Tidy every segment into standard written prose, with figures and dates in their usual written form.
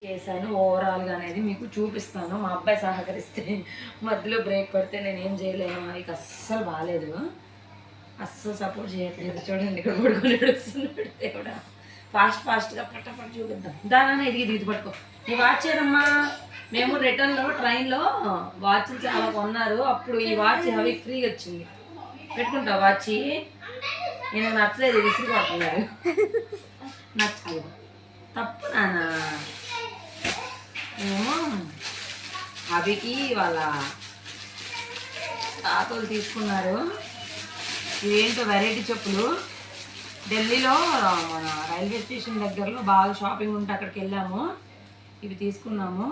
చేశాను ఓవరాల్గా అనేది మీకు చూపిస్తాను. మా అబ్బాయి సహకరిస్తే మధ్యలో బ్రేక్ పడితే నేను ఏం చేయలేను. ఇక అస్సలు బాగాలేదు, అస్సలు సపోర్ట్ చేయట్లేదు. చూడండి ఇక్కడ పడుకొని నడుస్తున్నాడు. దేవుడా ఫాస్ట్గా పట్టపట్టు చూపిద్దాం. దాని ఇది పట్టుకో. నీ వాచ్ ఏదమ్మా? మేము రిటర్న్లో ట్రైన్లో వాచ్లు చాలా కొన్నారు. అప్పుడు ఈ వాచ్ అవి ఫ్రీగా వచ్చింది. పెట్టుకుంటా వాచ్. నేను నచ్చలేదు, విసిరి పడుతున్నాడు. నచ్చలేదు, తప్పు నాన్న. మేము అవికి వాళ్ళ తాతలు తీసుకున్నారు. ఇవేంటో వెరైటీ చెప్పులు. ఢిల్లీలో మన రైల్వే స్టేషన్ దగ్గరలో బాగా షాపింగ్ ఉంటే అక్కడికి వెళ్ళాము. ఇవి తీసుకున్నాము.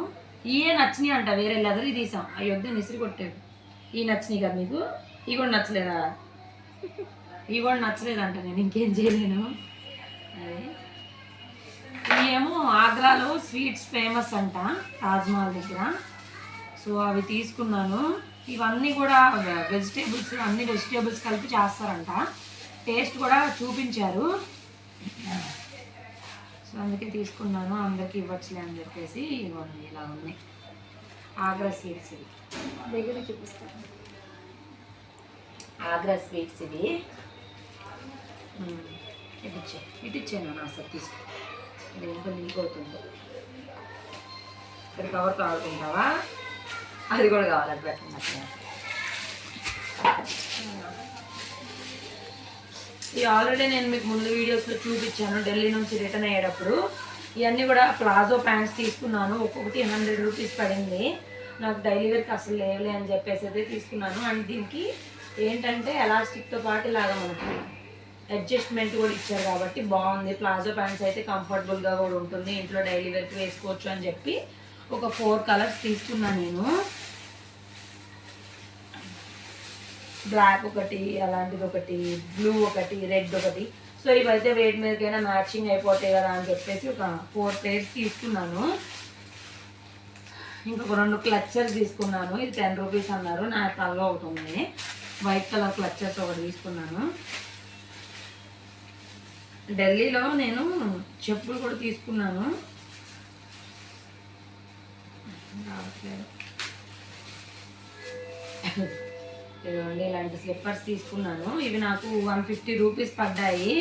ఇవే నచ్చినాయి అంట, వేరే లెదర్ తీసాం. అయ్యొద్దు నిసిరి కొట్టాడు. ఇవి నచ్చినాయి కదా మీకు? ఇవి కూడా నచ్చలేదా? ఇవి కూడా నచ్చలేదంట. నేను ఇంకేం చేయలేను. అది ఇవేమో ఆగ్రాలో స్వీట్స్ ఫేమస్ అంట, తాజ్మహల్ దగ్గర. సో అవి తీసుకున్నాను. ఇవన్నీ కూడా వెజిటేబుల్స్, అన్ని వెజిటేబుల్స్ కలిపి చేస్తారంట. టేస్ట్ కూడా చూపించారు. సో అందుకే తీసుకున్నాను. అందరికి ఇవ్వచ్చులే అని చెప్పేసి ఇవన్నీ ఇలా ఉన్నాయి. ఆగ్రా స్వీట్స్ ఇవి దగ్గర చూపిస్తాను. ఆగ్రా స్వీట్స్ ఇవి. ఇటిచ్చాను నా అసలు తీసుకో. ఇది ఎంత లీక్ అవుతుందో. ఇక్కడ కవర్తో ఆడుకుంటావా? అది కూడా కావాలి. అది పెట్టండి అట్లా. ఇది ఆల్రెడీ నేను మీకు ముందు వీడియోస్లో చూపించాను. ఢిల్లీ నుంచి రిటర్న్ అయ్యేటప్పుడు ఇవన్నీ కూడా ప్లాజో ప్యాంట్స్ తీసుకున్నాను. ఒక్కొక్కటి 100 రూపీస్ పడింది. నాకు డైలీ వేర్కి అసలు లేవులే అని చెప్పేసి అయితే తీసుకున్నాను. అండ్ దీనికి ఏంటంటే ఎలాస్టిక్తో పాటు ఇలాగా మనకి అడ్జస్ట్మెంట్ కూడా ఇచ్చారు కాబట్టి బాగుంది. ప్లాజో ప్యాంట్స్ అయితే కంఫర్టబుల్గా కూడా ఉంటుంది, ఇంట్లో డైలీ వేర్కి వేసుకోవచ్చు అని చెప్పి ఒక 4 కలర్స్ తీసుకున్నాను నేను. బ్లాక్ ఒకటి, అలాంటిది ఒకటి, బ్లూ ఒకటి, రెడ్ ఒకటి. సో ఇవైతే వెయిట్ మీదకైనా మ్యాచింగ్ అయిపోతాయి కదా అని చెప్పేసి ఒక 4 పేర్స్ తీసుకున్నాను. ఇంకొక 2 క్లచ్చర్స్ తీసుకున్నాను. ఇది 10 రూపీస్ అన్నారు. నా తలలో ఒకటి ఉంది, వైట్ కలర్ క్లచ్చర్స్ ఒకటి తీసుకున్నాను. ఢిల్లీలో నేను చెప్పులు కూడా తీసుకున్నాను. ఇదిగోండి ఇలాంటి స్లిప్పర్స్ తీసుకున్నాను. ఇవి నాకు 150 రూపీస్ పడ్డాయి.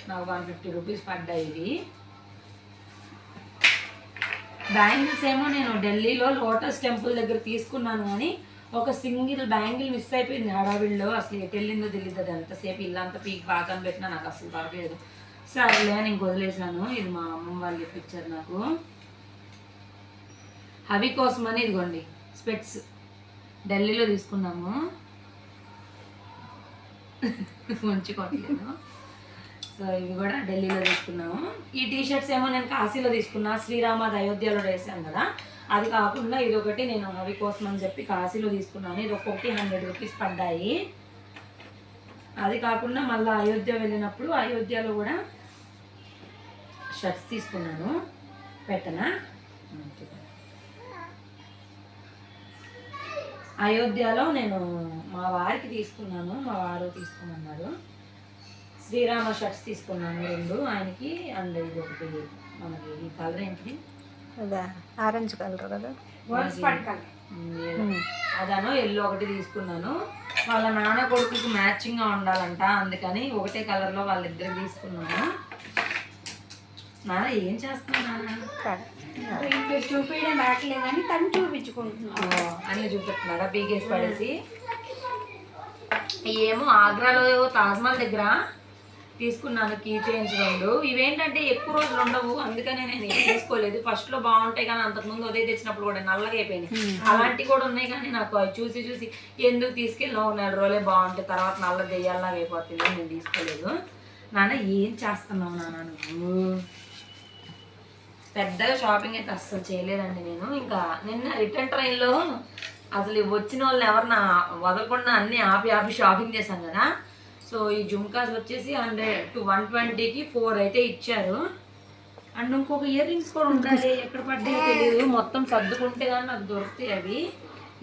నాకు 150 రూపీస్ పడ్డాయి ఇవి. బ్యాంగిల్స్ ఏమో నేను ఢిల్లీలో లోటస్ టెంపుల్ దగ్గర తీసుకున్నాను, కానీ ఒక సింగిల్ బ్యాంగిల్ మిస్ అయిపోయింది హడావిడిలో. అసలు ఎటు వెళ్ళిందో తెలియదు. అది ఎంతసేపు ఇల్లంతా పీక్ బాగా పెట్టినా నాకు అసలు పడలేదు. సరేలే అని ఇంక వదిలేసాను. ఇది మా అమ్మమ్మ వాళ్ళు ఇప్పించారు నాకు. అవి కోసమని ఇదిగోండి స్పెట్స్ ఢిల్లీలో తీసుకున్నాము. ఉంచుకోవట్లేదు. సో ఇవి కూడా ఢిల్లీలో తీసుకున్నాము. ఈ టీషర్ట్స్ ఏమో నేను కాశీలో తీసుకున్నా. శ్రీరామ అయోధ్యలో వేసాను కదా, అది కాకుండా ఇదొకటి నేను అవి కోసం అని చెప్పి కాశీలో తీసుకున్నాను. ఇది ఒక్కొక్కటి 100 రూపీస్ పడ్డాయి. అది కాకుండా మళ్ళీ అయోధ్య వెళ్ళినప్పుడు అయోధ్యలో కూడా షర్ట్స్ తీసుకున్నాను. పెట్టనా? అయోధ్యలో నేను మా వారికి తీసుకున్నాను, మా వారు తీసుకోమన్నారు. శ్రీరామ షర్ట్స్ తీసుకున్నాను 2 ఆయనకి. అండ్ ఇది ఒకటి మనకి ఈ కలర్ ఏంటి, ఆరెంజ్ కలర్ కదా, అదనో ఎల్లో ఒకటి తీసుకున్నాను. వాళ్ళ నాన్న కొడుకుకి మ్యాచింగ్గా ఉండాలంట, అందుకని ఒకటే కలర్లో వాళ్ళిద్దరు తీసుకున్నాను. నాన్న ఏం చేస్తున్నాను? చూపించడం రావట్లేదు కానీ తను చూపించుకుంటున్నాను. అన్నీ చూపిస్తున్నారా పీకేసి పడేసి? ఏమో ఆగ్రాలో తాజ్మహల్ దగ్గర తీసుకున్నాను కీ చైన్స్ 2. ఇవేంటంటే ఎక్కువ రోజులు ఉండవు, అందుకనే నేను తీసుకోలేదు. ఫస్ట్లో బాగుంటాయి కానీ అంతకుముందు ఉదయం తెచ్చినప్పుడు కూడా నల్లగా అయిపోయినాయి. అలాంటివి కూడా ఉన్నాయి కానీ నాకు అవి చూసి చూసి ఎందుకు తీసుకెళ్ళినా 4 రోజులే బాగుంటాయి, తర్వాత నల్ల దెయ్యాలా అయిపోతుంది, నేను తీసుకోలేదు. నాన్న ఏం చేస్తున్నావు నాన్న నువ్వు? పెద్దగా షాపింగ్ అయితే అస్సలు చేయలేదండి నేను. ఇంకా నిన్న రిటర్న్ ట్రైన్లో అసలు వచ్చిన వాళ్ళని ఎవరన్నా వదలకుండా అన్నీ ఆపి షాపింగ్ చేశాను కదా. సో ఈ జుమ్కాస్ వచ్చేసి 100 to 120కి 4 అయితే ఇచ్చారు. అండ్ ఇంకొక ఇయర్ రింగ్స్ కూడా ఉండాలి, ఎక్కడ పడ్డాయో తెలియదు. మొత్తం సర్దుకుంటే కానీ నాకు దొరుకుతాయి అవి.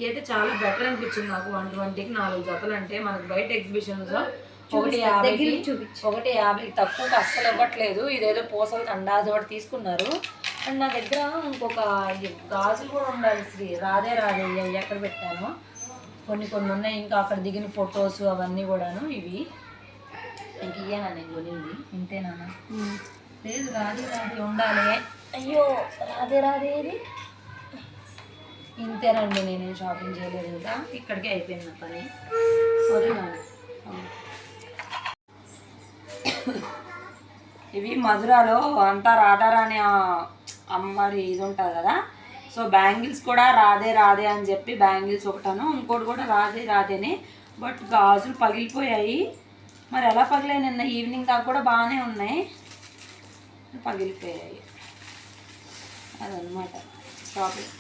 అయితే చాలా బెటర్ అనిపించింది నాకు. 120కి 4 జతలు అంటే మనకు బయట ఎగ్జిబిషన్స్లో 1.50కి చూపించు 1.50కి తక్కువకి అస్సలు ఇవ్వట్లేదు. ఇదేదో పూసలు అండాది ఒకటి తీసుకున్నారు. అండ్ నా దగ్గర ఇంకొక గాజులు కూడా ఉండాలి శ్రీ రాధే ఇవి ఎక్కడ పెట్టాను కొన్ని ఉన్నాయి. ఇంకా అక్కడ దిగిన ఫొటోస్ అవన్నీ కూడాను. ఇవి ఇంక ఇయ్యేనా నేను కొనింది ఇంతేనా? లేదు రాధే ఉండాలి. అయ్యో రాధే ఇది ఇంతేనండి. నేనేం షాపింగ్ చేయలేదు, ఇంకా ఇక్కడికే అయిపోయింది నా పని. సరేనా? ఇవి మధురాలో అంతా రాధారాణి అమ్మవారి ఇది ఉంటుంది కదా. సో బ్యాంగిల్స్ కూడా రాధే అని చెప్పి బ్యాంగిల్స్ ఒకటాను, ఇంకోటి కూడా రాధేనే. బట్ గాజులు పగిలిపోయాయి. మరి ఎలా పగిలాయి? నిన్న ఈవినింగ్ దాకా కూడా బాగానే ఉన్నాయి, పగిలిపోయాయి. అదనమాట షాపింగ్.